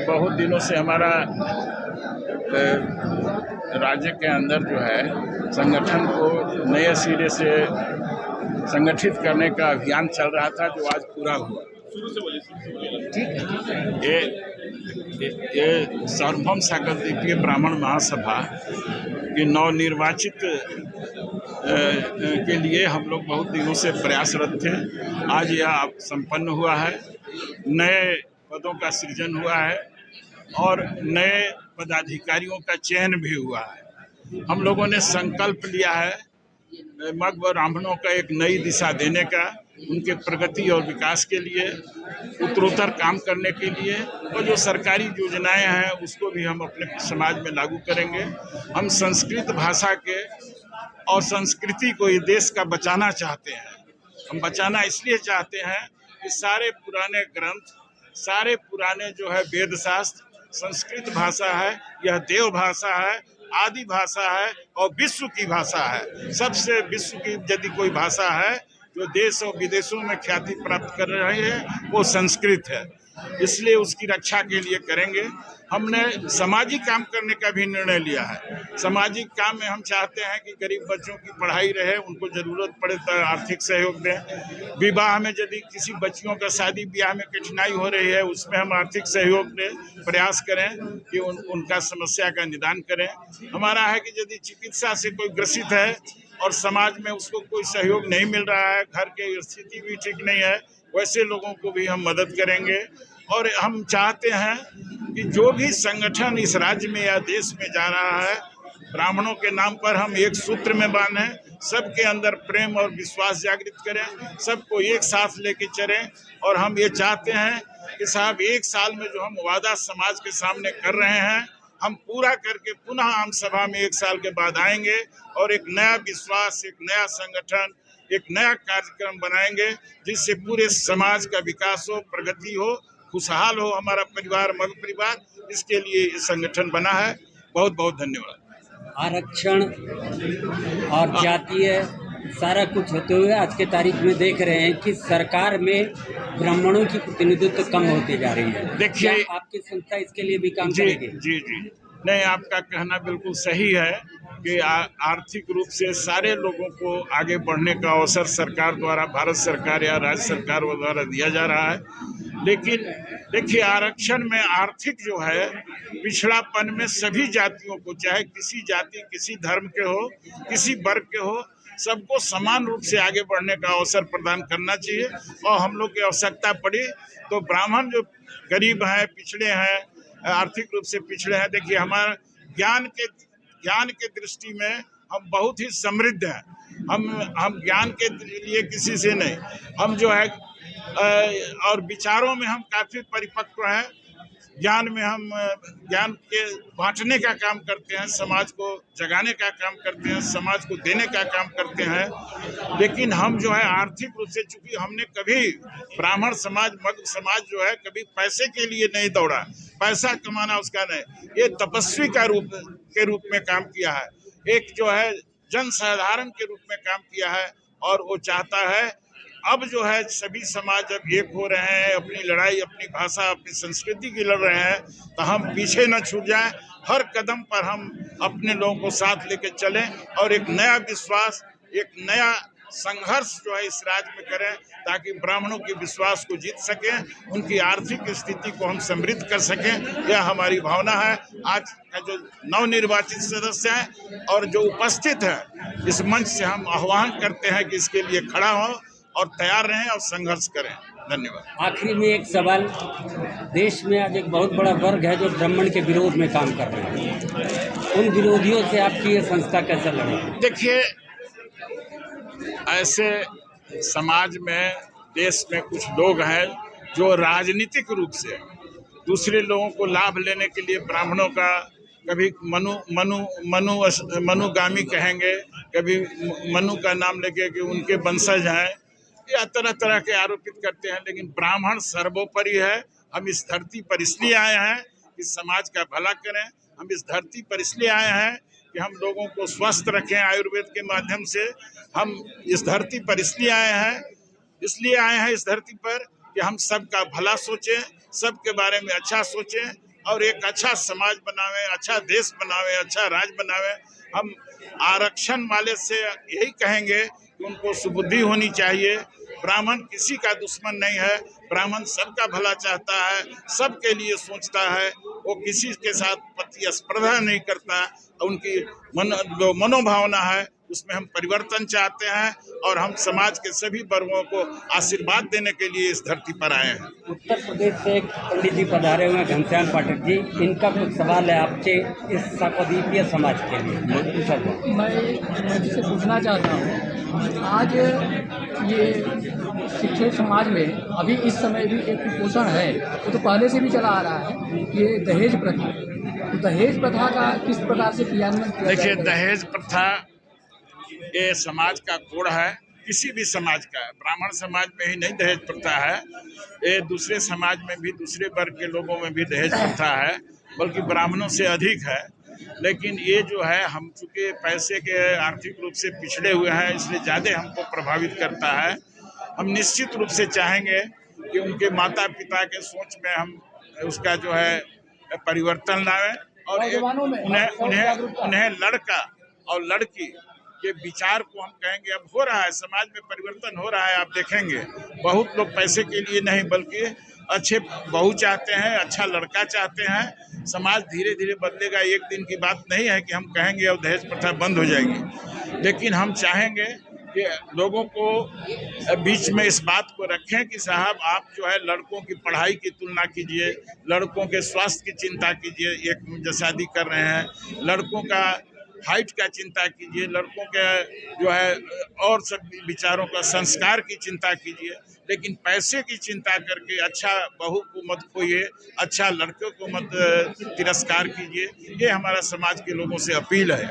बहुत दिनों से हमारा राज्य के अंदर जो है संगठन को नए सिरे से संगठित करने का अभियान चल रहा था, जो आज पूरा हुआ। ठीक है। ये सार्वभौम साकल्यदीपीय ब्राह्मण महासभा की नवनिर्वाचित के लिए हम लोग बहुत दिनों से प्रयासरत थे। आज यह संपन्न हुआ है। नए पदों का सृजन हुआ है और नए पदाधिकारियों का चयन भी हुआ है। हम लोगों ने संकल्प लिया है मग ब्राह्मणों का एक नई दिशा देने का, उनके प्रगति और विकास के लिए, उत्तरोत्तर काम करने के लिए, और जो सरकारी योजनाएं हैं उसको भी हम अपने समाज में लागू करेंगे। हम संस्कृत भाषा के और संस्कृति को इस देश का बचाना चाहते हैं। हम बचाना इसलिए चाहते हैं कि सारे पुराने ग्रंथ, सारे पुराने जो है वेद शास्त्र संस्कृत भाषा है। यह देव भाषा है, आदि भाषा है और विश्व की भाषा है। सबसे विश्व की यदि कोई भाषा है जो देश और विदेशों में ख्याति प्राप्त कर रही है वो संस्कृत है। इसलिए उसकी रक्षा के लिए करेंगे। हमने सामाजिक काम करने का भी निर्णय लिया है। सामाजिक काम में हम चाहते हैं कि गरीब बच्चों की पढ़ाई रहे, उनको ज़रूरत पड़े तो आर्थिक सहयोग दें। विवाह में यदि किसी बच्चियों का शादी ब्याह में कठिनाई हो रही है उसमें हम आर्थिक सहयोग दें, प्रयास करें कि उनका समस्या का निदान करें। हमारा है कि यदि चिकित्सा से कोई ग्रसित है और समाज में उसको कोई सहयोग नहीं मिल रहा है, घर की स्थिति भी ठीक नहीं है, वैसे लोगों को भी हम मदद करेंगे। और हम चाहते हैं कि जो भी संगठन इस राज्य में या देश में जा रहा है, ब्राह्मणों के नाम पर हम एक सूत्र में बांधें, सबके अंदर प्रेम और विश्वास जागृत करें, सबको एक साथ लेके चलें। और हम ये चाहते हैं कि साहब एक साल में जो हम वादा समाज के सामने कर रहे हैं हम पूरा करके पुनः आम सभा में एक साल के बाद आएंगे और एक नया विश्वास, एक नया संगठन, एक नया कार्यक्रम बनाएंगे जिससे पूरे समाज का विकास हो, प्रगति हो, खुशहाल हो हमारा परिवार, मग परिवार। इसके लिए ये संगठन बना है। बहुत बहुत धन्यवाद। आरक्षण और जातीय सारा कुछ होते हुए आज के तारीख में देख रहे हैं कि सरकार में ब्राह्मणों की प्रतिनिधित्व कम होती जा रही है। देखिए, आपकी संस्था इसके लिए भी काम करेगी? जी, नहीं, आपका कहना बिल्कुल सही है कि आर्थिक रूप से सारे लोगों को आगे बढ़ने का अवसर सरकार द्वारा, भारत सरकार या राज्य सरकार द्वारा दिया जा रहा है। लेकिन देखिए, आरक्षण में आर्थिक जो है पिछड़ापन में सभी जातियों को, चाहे किसी जाति, किसी धर्म के हो, किसी वर्ग के हो, सबको समान रूप से आगे बढ़ने का अवसर प्रदान करना चाहिए। और हम लोग की आवश्यकता पड़ी तो ब्राह्मण जो गरीब हैं, पिछड़े हैं, आर्थिक रूप से पिछड़े हैं, देखिए हमारा ज्ञान के दृष्टि में हम बहुत ही समृद्ध हैं। हम ज्ञान के लिए किसी से नहीं, हम जो है और विचारों में हम काफ़ी परिपक्व हैं। ज्ञान में हम ज्ञान के बांटने का काम करते हैं, समाज को जगाने का काम करते हैं, समाज को देने का काम करते हैं। लेकिन हम जो है आर्थिक रूप से, चूंकि हमने कभी ब्राह्मण समाज, मग समाज जो है कभी पैसे के लिए नहीं दौड़ा, पैसा कमाना उसका नहीं, ये तपस्वी के रूप में काम किया है, एक जो है जन साधारण के रूप में काम किया है। और वो चाहता है अब जो है सभी समाज जब एक हो रहे हैं, अपनी लड़ाई, अपनी भाषा, अपनी संस्कृति की लड़ रहे हैं, तो हम पीछे न छूट जाएं। हर कदम पर हम अपने लोगों को साथ लेके चलें और एक नया विश्वास, एक नया संघर्ष जो है इस राज्य में करें ताकि ब्राह्मणों के विश्वास को जीत सकें, उनकी आर्थिक स्थिति को हम समृद्ध कर सकें। यह हमारी भावना है। आज जो नवनिर्वाचित सदस्य हैं और जो उपस्थित हैं, इस मंच से हम आह्वान करते हैं कि इसके लिए खड़ा हों और तैयार रहें और संघर्ष करें। धन्यवाद। आखिरी में एक सवाल, देश में आज एक बहुत बड़ा वर्ग है जो ब्राह्मण के विरोध में काम कर रहे हैं, उन विरोधियों से आपकी ये संस्था कैसे लड़ेगी? देखिए, ऐसे समाज में, देश में कुछ लोग हैं जो राजनीतिक रूप से दूसरे लोगों को लाभ लेने के लिए ब्राह्मणों का कभी मनुगामी कहेंगे, कभी मनु का नाम लेके कि उनके वंशज हैं, या तरह तरह के आरोपित करते हैं। लेकिन ब्राह्मण सर्वोपरि है। हम इस धरती पर इसलिए आए हैं कि समाज का भला करें। हम इस धरती पर इसलिए आए हैं कि हम लोगों को स्वस्थ रखें आयुर्वेद के माध्यम से। हम इस धरती पर इसलिए आए हैं इस धरती पर कि कि हम सबका भला सोचें, सबके बारे में अच्छा सोचें और एक अच्छा समाज बनावें, अच्छा देश बनावें, अच्छा राज्य बनावें। हम आरक्षण वाले से यही कहेंगे कि उनको सुबुद्धि होनी चाहिए। ब्राह्मण किसी का दुश्मन नहीं है, ब्राह्मण सबका भला चाहता है, सबके लिए सोचता है, वो किसी के साथ प्रतिस्पर्धा नहीं करता। उनकी जो मनोभावना है उसमें हम परिवर्तन चाहते हैं और हम समाज के सभी वर्गों को आशीर्वाद देने के लिए इस धरती पर आए हैं। उत्तर प्रदेश से एक पंडित जी पधारे हुए हैं, घनश्याम पाठक जी, इनका कुछ सवाल है आपसे इस शाकोदीपीय समाज के लिए। मैं जिसे पूछना चाहता हूँ, आज ये शिक्षित समाज में अभी इस समय भी एक कुपोषण है, वो तो पहले से भी चला आ रहा है, ये दहेज प्रथा। तो दहेज प्रथा का किस प्रकार से क्रियान्वयन किया देखिए, जाएगा? दहेज प्रथा ये समाज का कोड है, किसी भी समाज का। ब्राह्मण समाज में ही नहीं दहेज प्रथा है, ये दूसरे समाज में भी, दूसरे वर्ग के लोगों में भी दहेज प्रथा है, बल्कि ब्राह्मणों से अधिक है। लेकिन ये जो है, हम चूँकि पैसे के आर्थिक रूप से पिछड़े हुए हैं, इसलिए ज़्यादा हमको प्रभावित करता है। हम निश्चित रूप से चाहेंगे कि उनके माता पिता के सोच में हम उसका जो है परिवर्तन लाएं और उन्हें लड़का और लड़की के विचार को हम कहेंगे। अब हो रहा है, समाज में परिवर्तन हो रहा है, आप देखेंगे बहुत लोग पैसे के लिए नहीं बल्कि अच्छे बहू चाहते हैं, अच्छा लड़का चाहते हैं। समाज धीरे धीरे बदलेगा, एक दिन की बात नहीं है कि हम कहेंगे और दहेज प्रथा बंद हो जाएगी। लेकिन हम चाहेंगे कि लोगों को बीच में इस बात को रखें कि साहब, आप जो है लड़कों की पढ़ाई की तुलना कीजिए, लड़कों के स्वास्थ्य की चिंता कीजिए, एक जो शादी कर रहे हैं, लड़कों का हाइट का चिंता कीजिए, लड़कों के जो है और सब विचारों का, संस्कार की चिंता कीजिए। लेकिन पैसे की चिंता करके अच्छा बहू को मत खोइए, अच्छा लड़कों को मत तिरस्कार कीजिए। ये हमारा समाज के लोगों से अपील है।